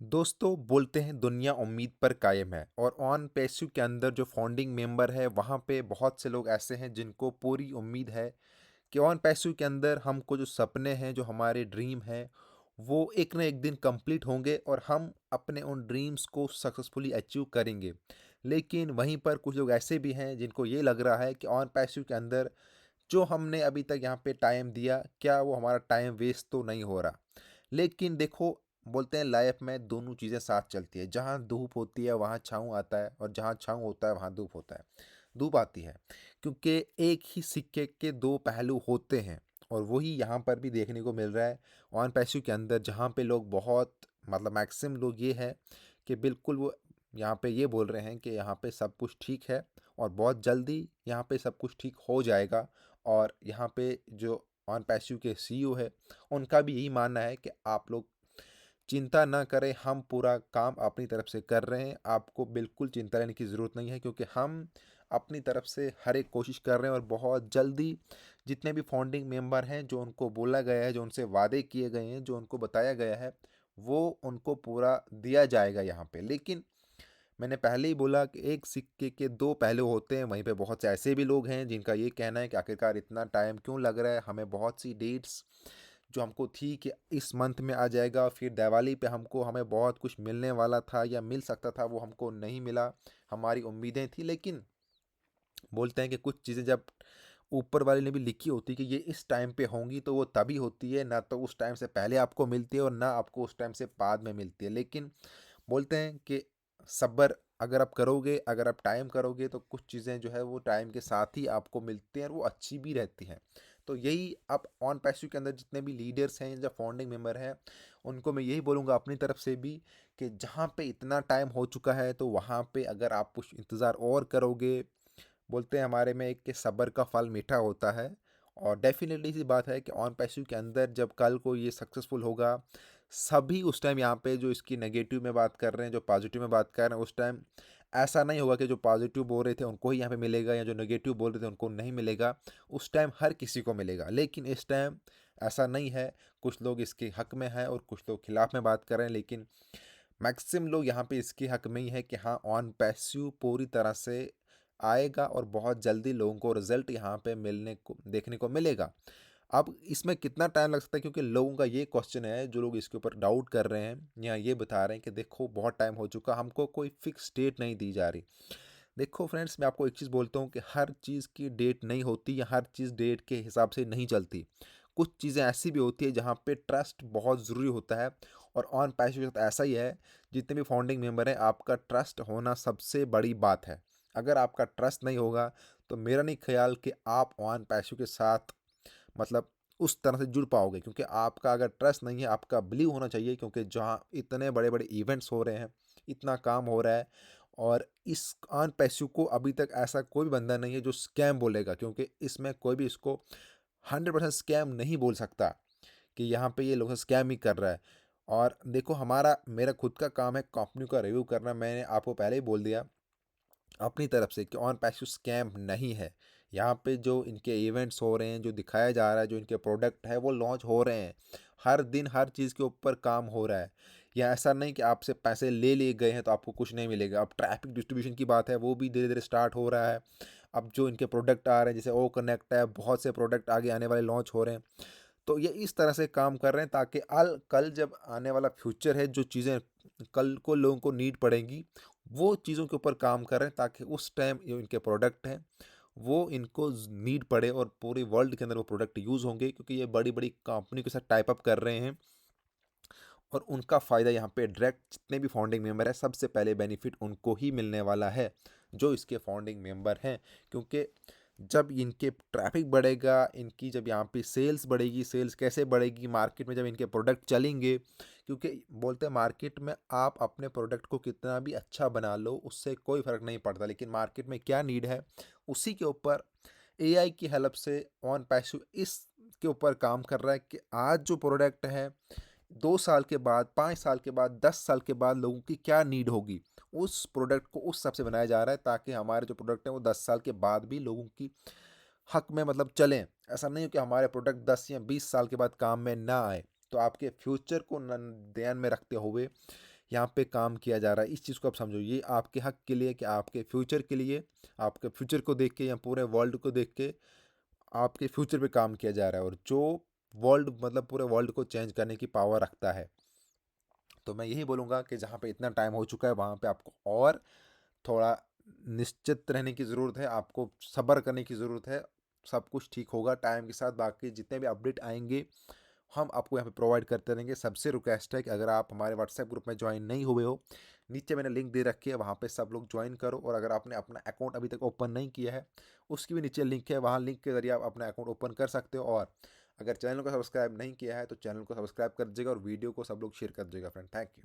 दोस्तों बोलते हैं दुनिया उम्मीद पर कायम है और ऑन पैसिव के अंदर जो फाउंडिंग मेंबर है वहाँ पे बहुत से लोग ऐसे हैं जिनको पूरी उम्मीद है कि ऑन पैसिव के अंदर हमको जो सपने हैं जो हमारे ड्रीम हैं वो एक ना एक दिन कंप्लीट होंगे और हम अपने उन ड्रीम्स को सक्सेसफुली अचीव करेंगे। लेकिन वहीं पर कुछ लोग ऐसे भी हैं जिनको ये लग रहा है कि ऑन पैसिव के अंदर जो हमने अभी तक यहाँ पे टाइम दिया क्या वो हमारा टाइम वेस्ट तो नहीं हो रहा। लेकिन देखो, बोलते हैं लाइफ में दोनों चीज़ें साथ चलती है, जहाँ धूप होती है वहाँ छाँव आता है और जहाँ छाँव होता है वहाँ धूप होता है, धूप आती है। क्योंकि एक ही सिक्के के दो पहलू होते हैं और वही यहाँ पर भी देखने को मिल रहा है ऑन पैसिव के अंदर, जहाँ पे लोग बहुत मतलब मैक्सिमम लोग ये है कि बिल्कुल वो यहाँ पे ये बोल रहे हैं कि यहाँ पे सब कुछ ठीक है और बहुत जल्दी यहाँ पे सब कुछ ठीक हो जाएगा। और यहाँ पे जो ऑन पैसिव के सीईओ है उनका भी यही मानना है कि आप लोग चिंता ना करें, हम पूरा काम अपनी तरफ से कर रहे हैं, आपको बिल्कुल चिंता लेने की ज़रूरत नहीं है क्योंकि हम अपनी तरफ से हर एक कोशिश कर रहे हैं और बहुत जल्दी जितने भी फाउंडिंग मेंबर हैं जो उनको बोला गया है, जो उनसे वादे किए गए हैं, जो उनको बताया गया है, वो उनको पूरा दिया जाएगा यहाँ पे। लेकिन मैंने पहले ही बोला कि एक सिक्के के दो पहलू होते हैं, वहीं पे बहुत से ऐसे भी लोग हैं जिनका ये कहना है कि आखिरकार इतना टाइम क्यों लग रहा है, हमें बहुत सी डेट्स जो हमको थी कि इस मंथ में आ जाएगा, फिर दिवाली पे हमको हमें बहुत कुछ मिलने वाला था या मिल सकता था वो हमको नहीं मिला, हमारी उम्मीदें थी। लेकिन बोलते हैं कि कुछ चीज़ें जब ऊपर वाले ने भी लिखी होती कि ये इस टाइम पे होंगी तो वो तभी होती है, ना तो उस टाइम से पहले आपको मिलती है और ना आपको उस टाइम से बाद में मिलती है। लेकिन बोलते हैं कि सब्र अगर आप करोगे, अगर आप टाइम करोगे तो कुछ चीज़ें जो है वो टाइम के साथ ही आपको मिलती हैं और वो अच्छी भी रहती हैं। तो यही अब ऑन पैसिव के अंदर जितने भी लीडर्स हैं या फाउंडिंग मेंबर हैं उनको मैं यही बोलूँगा अपनी तरफ से भी कि जहाँ पे इतना टाइम हो चुका है तो वहाँ पे अगर आप कुछ इंतज़ार और करोगे, बोलते हैं हमारे में एक कि सब्र का फल मीठा होता है। और डेफिनेटली सी बात है कि ऑन पैसिव के अंदर जब कल को ये सक्सेसफुल होगा, सभी उस टाइम यहाँ पे जो इसकी नेगेटिव में बात कर रहे हैं, जो पॉजिटिव में बात कर रहे हैं, उस टाइम ऐसा नहीं होगा कि जो पॉजिटिव बोल रहे थे उनको ही यहाँ पे मिलेगा या जो नेगेटिव बोल रहे थे उनको नहीं मिलेगा। उस टाइम हर किसी को मिलेगा। लेकिन इस टाइम ऐसा नहीं है, कुछ लोग इसके हक में हैं और कुछ लोग खिलाफ में बात कर रहे हैं। लेकिन मैक्सिमम लोग यहाँ पे इसके हक में ही है कि हाँ, ऑन पैसिव पूरी तरह से आएगा और बहुत जल्दी लोगों को रिजल्ट यहाँ पे मिलने को देखने को मिलेगा। अब इसमें कितना टाइम लग सकता है, क्योंकि लोगों का ये क्वेश्चन है, जो लोग इसके ऊपर डाउट कर रहे हैं या ये बता रहे हैं कि देखो बहुत टाइम हो चुका, हमको कोई फिक्स डेट नहीं दी जा रही। देखो फ्रेंड्स, मैं आपको एक चीज़ बोलता हूँ कि हर चीज़ की डेट नहीं होती या हर चीज़ डेट के हिसाब से नहीं चलती। कुछ चीज़ें ऐसी भी होती है जहाँ पे ट्रस्ट बहुत ज़रूरी होता है और ऑन पैसिव के साथ ऐसा ही है। जितने भी फाउंडिंग मेंबर हैं, आपका ट्रस्ट होना सबसे बड़ी बात है। अगर आपका ट्रस्ट नहीं होगा तो मेरा नहीं ख्याल कि आप ऑन पैसिव के साथ मतलब उस तरह से जुड़ पाओगे, क्योंकि आपका अगर ट्रस्ट नहीं है, आपका बिलीव होना चाहिए। क्योंकि जहाँ इतने बड़े बड़े इवेंट्स हो रहे हैं, इतना काम हो रहा है और इस ऑन पैसिव को अभी तक ऐसा कोई भी बंदा नहीं है जो स्कैम बोलेगा, क्योंकि इसमें कोई भी इसको 100% स्कैम नहीं बोल सकता कि यहाँ पे ये लोग स्कैम ही कर रहा है। और देखो, हमारा मेरा खुद का काम है कंपनी का रिव्यू करना। मैंने आपको पहले ही बोल दिया अपनी तरफ से कि ऑन पैसिव स्कैम नहीं है। यहाँ पे जो इनके इवेंट्स हो रहे हैं, जो दिखाया जा रहा है, जो इनके प्रोडक्ट है वो लॉन्च हो रहे हैं, हर दिन हर चीज़ के ऊपर काम हो रहा है। या ऐसा नहीं कि आपसे पैसे ले लिए गए हैं तो आपको कुछ नहीं मिलेगा। अब ट्रैफिक डिस्ट्रीब्यूशन की बात है, वो भी धीरे धीरे स्टार्ट हो रहा है। अब जो इनके प्रोडक्ट आ रहे हैं, जैसे ओ कनेक्ट है, बहुत से प्रोडक्ट आगे आने वाले लॉन्च हो रहे हैं। तो ये इस तरह से काम कर रहे हैं ताकि अल कल जब आने वाला फ्यूचर है, जो चीज़ें कल को लोगों को नीड पड़ेंगी, वो चीज़ों के ऊपर काम कर रहे हैं ताकि उस टाइम जो इनके प्रोडक्ट हैं वो इनको नीड पड़े और पूरे वर्ल्ड के अंदर वो प्रोडक्ट यूज़ होंगे, क्योंकि ये बड़ी बड़ी कंपनी के साथ टाइप अप कर रहे हैं और उनका फ़ायदा यहाँ पे डायरेक्ट जितने भी फाउंडिंग मेंबर है सबसे पहले बेनिफिट उनको ही मिलने वाला है, जो इसके फाउंडिंग मेंबर हैं। क्योंकि जब इनके ट्रैफिक बढ़ेगा, इनकी जब यहाँ पे सेल्स बढ़ेगी, सेल्स कैसे बढ़ेगी मार्केट में, जब इनके प्रोडक्ट चलेंगे। क्योंकि बोलते हैं मार्केट में आप अपने प्रोडक्ट को कितना भी अच्छा बना लो उससे कोई फ़र्क नहीं पड़ता, लेकिन मार्केट में क्या नीड है उसी के ऊपर एआई की हेल्प से ऑन पैसिव इसके ऊपर काम कर रहा है कि आज जो प्रोडक्ट है 2 साल के बाद, 5 साल के बाद, 10 साल के बाद लोगों की क्या नीड होगी, उस प्रोडक्ट को उस हिसाब से बनाया जा रहा है ताकि हमारे जो प्रोडक्ट हैं वो 10 साल के बाद भी लोगों की हक में मतलब चलें। ऐसा नहीं हो कि हमारे प्रोडक्ट 10 या 20 साल के बाद काम में ना आए। तो आपके फ्यूचर को ध्यान में रखते हुए यहाँ पे काम किया जा रहा है। इस चीज़ को आप समझो, ये आपके हक के लिए, कि आपके फ्यूचर के लिए, आपके फ्यूचर को देख के या पूरे वर्ल्ड को देख के आपके फ्यूचर पे काम किया जा रहा है, और जो वर्ल्ड मतलब पूरे वर्ल्ड को चेंज करने की पावर रखता है। तो मैं यही बोलूँगा कि जहाँ पे इतना टाइम हो चुका है वहाँ पे आपको और थोड़ा निश्चित रहने की ज़रूरत है, आपको सब्र करने की ज़रूरत है। सब कुछ ठीक होगा टाइम के साथ। बाकी जितने भी अपडेट आएंगे हम आपको यहाँ पे प्रोवाइड करते रहेंगे। सबसे रिक्वेस्ट है कि अगर आप हमारे व्हाट्सएप ग्रुप में ज्वाइन नहीं हुए हो, नीचे मैंने लिंक दे रखी है, वहाँ पे सब लोग ज्वाइन करो। और अगर आपने अपना अकाउंट अभी तक ओपन नहीं किया है, उसकी भी नीचे लिंक है, वहाँ लिंक के जरिए आप अपना अकाउंट ओपन कर सकते हो। और अगर चैनल को सब्सक्राइब नहीं किया है तो चैनल को सब्सक्राइब कर दीजिएगा और वीडियो को सब लोग शेयर कर दीजिएगा फ्रेंड। Thank you.